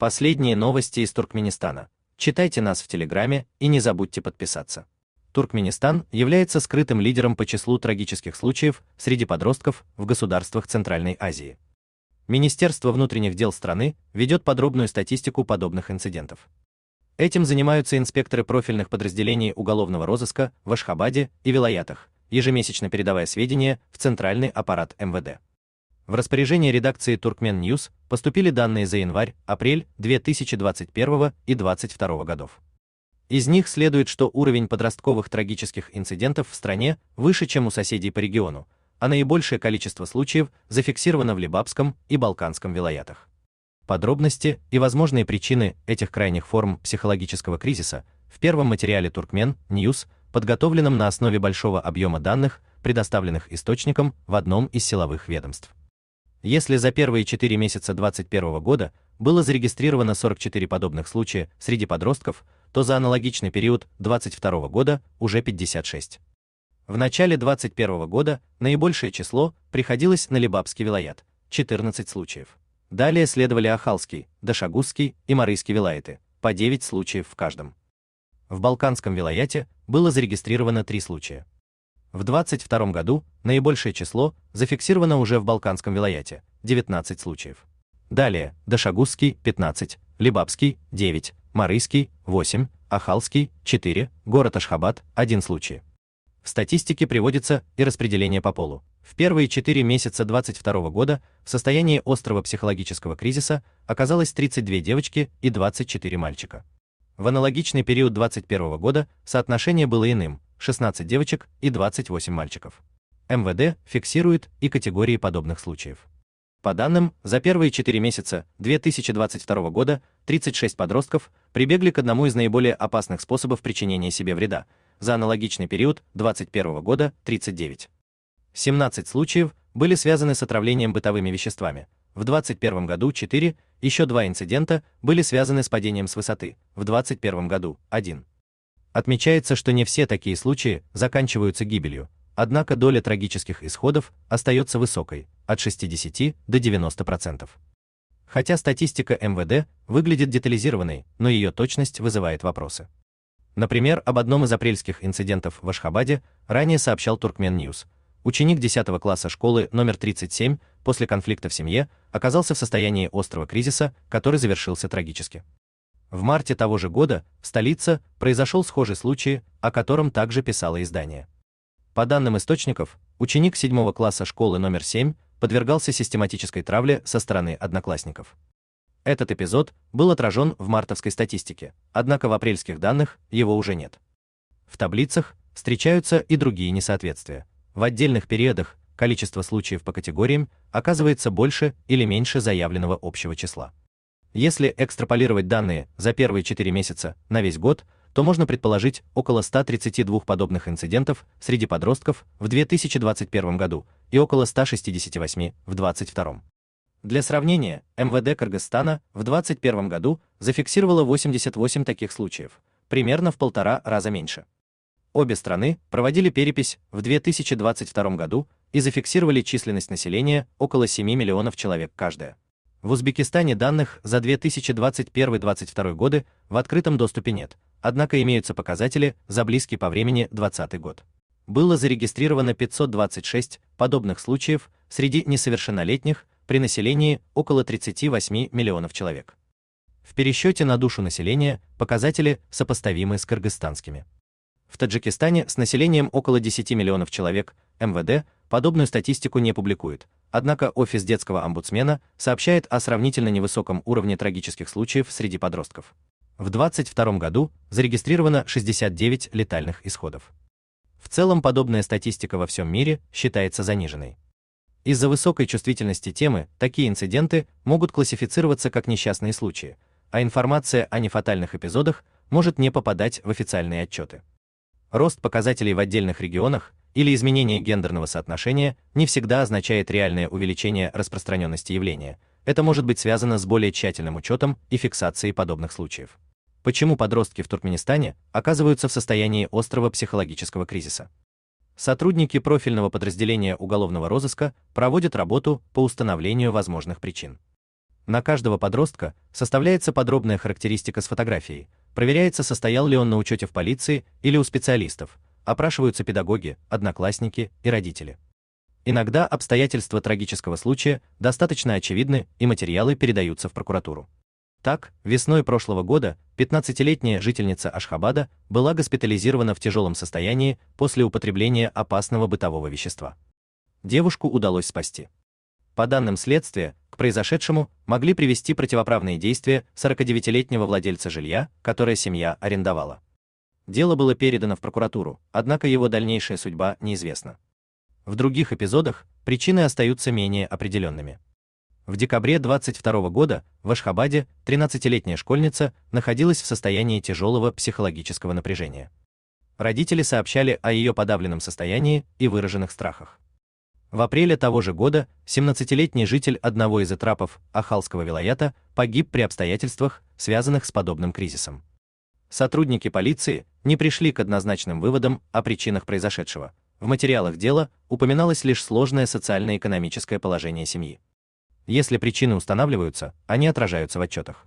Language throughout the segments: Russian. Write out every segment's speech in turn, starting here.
Последние новости из Туркменистана. Читайте нас в Телеграме и не забудьте подписаться. Туркменистан является скрытым лидером по числу трагических случаев среди подростков в государствах Центральной Азии. Министерство внутренних дел страны ведет подробную статистику подобных инцидентов. Этим занимаются инспекторы профильных подразделений уголовного розыска в Ашхабаде и Вилаятах, ежемесячно передавая сведения в центральный аппарат МВД. В распоряжение редакции Turkmen News поступили данные за январь-апрель 2021 и 2022 годов. Из них следует, что уровень подростковых трагических инцидентов в стране выше, чем у соседей по региону, а наибольшее количество случаев зафиксировано в Либабском и Балканском вилаятах. Подробности и возможные причины этих крайних форм психологического кризиса в первом материале Turkmen News, подготовленном на основе большого объема данных, предоставленных источником в одном из силовых ведомств. Если за первые 4 месяца 2021 года было зарегистрировано 44 подобных случая среди подростков, то за аналогичный период 2022 года уже 56. В начале 2021 года наибольшее число приходилось на Либабский вилаят – 14 случаев. Далее следовали Ахалский, Дашагузский и Марийский вилаяты – по 9 случаев в каждом. В Балканском вилаяте было зарегистрировано 3 случая. В 2022 году наибольшее число зафиксировано уже в Балканском вилаяте – 19 случаев. Далее Дашагузский – 15, Либабский – 9, Марийский – 8, Ахалский – 4, город Ашхабад – 1 случай. В статистике приводится и распределение по полу. В первые 4 месяца 2022 года в состоянии острого психологического кризиса оказалось 32 девочки и 24 мальчика. В аналогичный период 2021 года соотношение было иным – 16 девочек и 28 мальчиков. МВД фиксирует и категории подобных случаев. По данным, за первые 4 месяца 2022 года 36 подростков прибегли к одному из наиболее опасных способов причинения себе вреда, за аналогичный период 2021 года 39. 17 случаев были связаны с отравлением бытовыми веществами. В 2021 году 4, еще 2 инцидента были связаны с падением с высоты, в 2021 году 1. Отмечается, что не все такие случаи заканчиваются гибелью, однако доля трагических исходов остается высокой, от 60 до 90%. Хотя статистика МВД выглядит детализированной, но ее точность вызывает вопросы. Например, об одном из апрельских инцидентов в Ашхабаде ранее сообщал Turkmen News. Ученик 10 класса школы номер 37 после конфликта в семье оказался в состоянии острого кризиса, который завершился трагически. В марте того же года в столице произошел схожий случай, о котором также писало издание. По данным источников, ученик 7 класса школы номер 7 подвергался систематической травле со стороны одноклассников. Этот эпизод был отражен в мартовской статистике, однако в апрельских данных его уже нет. В таблицах встречаются и другие несоответствия. В отдельных периодах количество случаев по категориям оказывается больше или меньше заявленного общего числа. Если экстраполировать данные за первые 4 месяца на весь год, то можно предположить около 132 подобных инцидентов среди подростков в 2021 году и около 168 в 2022. Для сравнения, МВД Кыргызстана в 2021 году зафиксировало 88 таких случаев, примерно в 1,5 раза меньше. Обе страны проводили перепись в 2022 году и зафиксировали численность населения около 7 миллионов человек каждая. В Узбекистане данных за 2021-2022 годы в открытом доступе нет, однако имеются показатели за близкий по времени 2020 год. Было зарегистрировано 526 подобных случаев среди несовершеннолетних при населении около 38 миллионов человек. В пересчете на душу населения показатели сопоставимы с кыргызстанскими. В Таджикистане с населением около 10 миллионов человек МВД подобную статистику не публикует, однако офис детского омбудсмена сообщает о сравнительно невысоком уровне трагических случаев среди подростков. В 2022 году зарегистрировано 69 летальных исходов. В целом подобная статистика во всем мире считается заниженной. Из-за высокой чувствительности темы такие инциденты могут классифицироваться как несчастные случаи, а информация о нефатальных эпизодах может не попадать в официальные отчеты. Рост показателей в отдельных регионах или изменение гендерного соотношения не всегда означает реальное увеличение распространенности явления. Это может быть связано с более тщательным учетом и фиксацией подобных случаев. Почему подростки в Туркменистане оказываются в состоянии острого психологического кризиса? Сотрудники профильного подразделения уголовного розыска проводят работу по установлению возможных причин. На каждого подростка составляется подробная характеристика с фотографией, проверяется, состоял ли он на учете в полиции или у специалистов, опрашиваются педагоги, одноклассники и родители. Иногда обстоятельства трагического случая достаточно очевидны, и материалы передаются в прокуратуру. Так, весной прошлого года 15-летняя жительница Ашхабада была госпитализирована в тяжелом состоянии после употребления опасного бытового вещества. Девушку удалось спасти. По данным следствия, к произошедшему могли привести противоправные действия 49-летнего владельца жилья, которое семья арендовала. Дело было передано в прокуратуру, однако его дальнейшая судьба неизвестна. В других эпизодах причины остаются менее определенными. В декабре 22 года в Ашхабаде 13-летняя школьница находилась в состоянии тяжелого психологического напряжения. Родители сообщали о ее подавленном состоянии и выраженных страхах. В апреле того же года 17-летний житель одного из этрапов Ахалского вилаята погиб при обстоятельствах, связанных с подобным кризисом. Сотрудники полиции не пришли к однозначным выводам о причинах произошедшего. В материалах дела упоминалось лишь сложное социально-экономическое положение семьи. Если причины устанавливаются, они отражаются в отчетах.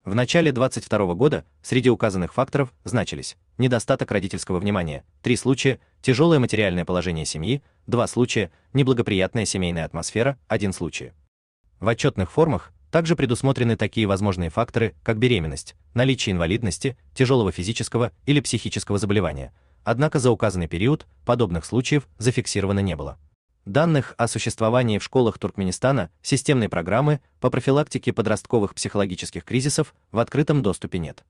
В начале 22 года среди указанных факторов значились недостаток родительского внимания, 3 случая, тяжелое материальное положение семьи, 2 случая, неблагоприятная семейная атмосфера, 1 случай. В отчетных формах также предусмотрены такие возможные факторы, как беременность, наличие инвалидности, тяжелого физического или психического заболевания, однако за указанный период подобных случаев зафиксировано не было. Данных о существовании в школах Туркменистана системной программы по профилактике подростковых психологических кризисов в открытом доступе нет.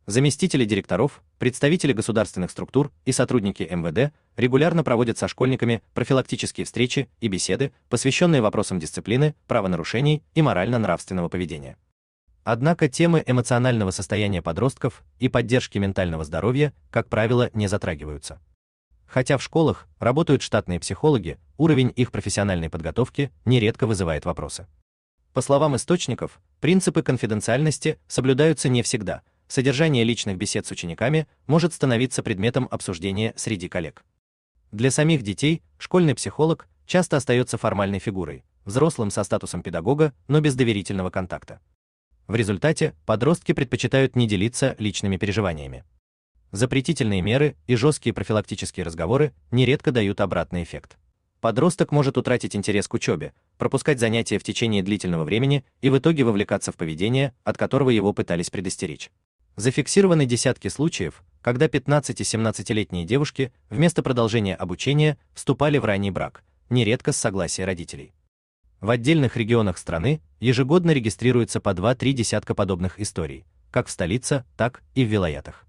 Заместители директоров, представители государственных структур и сотрудники МВД регулярно проводят со школьниками профилактические встречи и беседы, посвященные вопросам дисциплины, правонарушений и морально-нравственного поведения. Однако темы эмоционального состояния подростков и поддержки ментального здоровья, как правило, не затрагиваются. Хотя в школах работают штатные психологи, уровень их профессиональной подготовки нередко вызывает вопросы. По словам источников, принципы конфиденциальности соблюдаются не всегда. Содержание личных бесед с учениками может становиться предметом обсуждения среди коллег. Для самих детей школьный психолог часто остается формальной фигурой, взрослым со статусом педагога, но без доверительного контакта. В результате подростки предпочитают не делиться личными переживаниями. Запретительные меры и жесткие профилактические разговоры нередко дают обратный эффект. Подросток может утратить интерес к учебе, пропускать занятия в течение длительного времени и в итоге вовлекаться в поведение, от которого его пытались предостеречь. Зафиксированы десятки случаев, когда 15- и 17-летние девушки вместо продолжения обучения вступали в ранний брак, нередко с согласия родителей. В отдельных регионах страны ежегодно регистрируется по 2-3 десятка подобных историй, как в столице, так и в вилаятах.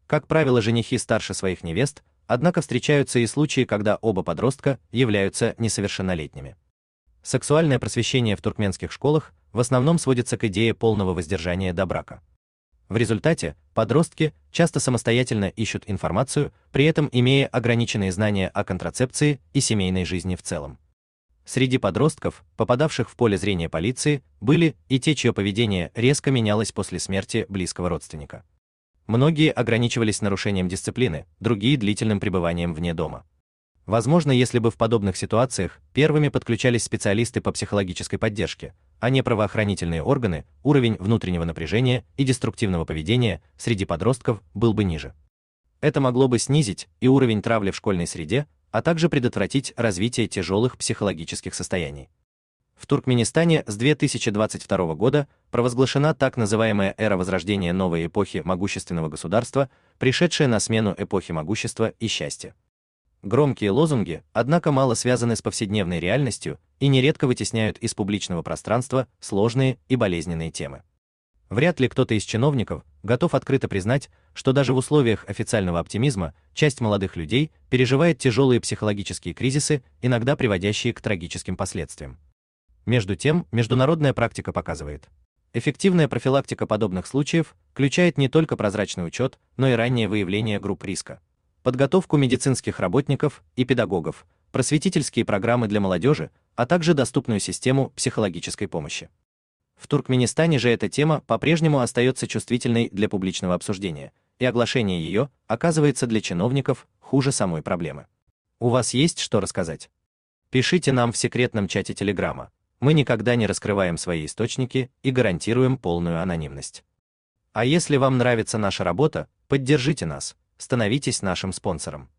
Как правило, женихи старше своих невест, однако встречаются и случаи, когда оба подростка являются несовершеннолетними. Сексуальное просвещение в туркменских школах в основном сводится к идее полного воздержания до брака. В результате подростки часто самостоятельно ищут информацию, при этом имея ограниченные знания о контрацепции и семейной жизни в целом. Среди подростков, попадавших в поле зрения полиции, были и те, чье поведение резко менялось после смерти близкого родственника. Многие ограничивались нарушением дисциплины, другие – длительным пребыванием вне дома. Возможно, если бы в подобных ситуациях первыми подключались специалисты по психологической поддержке, а не правоохранительные органы, уровень внутреннего напряжения и деструктивного поведения среди подростков был бы ниже. Это могло бы снизить и уровень травли в школьной среде, а также предотвратить развитие тяжелых психологических состояний. В Туркменистане с 2022 года провозглашена так называемая эра возрождения новой эпохи могущественного государства, пришедшая на смену эпохи могущества и счастья. Громкие лозунги, однако, мало связаны с повседневной реальностью и нередко вытесняют из публичного пространства сложные и болезненные темы. Вряд ли кто-то из чиновников готов открыто признать, что даже в условиях официального оптимизма часть молодых людей переживает тяжелые психологические кризисы, иногда приводящие к трагическим последствиям. Между тем, международная практика показывает, эффективная профилактика подобных случаев включает не только прозрачный учет, но и раннее выявление групп риска, подготовку медицинских работников и педагогов, просветительские программы для молодежи, а также доступную систему психологической помощи. В Туркменистане же эта тема по-прежнему остается чувствительной для публичного обсуждения, и оглашение ее оказывается для чиновников хуже самой проблемы. У вас есть что рассказать? Пишите нам в секретном чате Телеграма. Мы никогда не раскрываем свои источники и гарантируем полную анонимность. А если вам нравится наша работа, поддержите нас, становитесь нашим спонсором.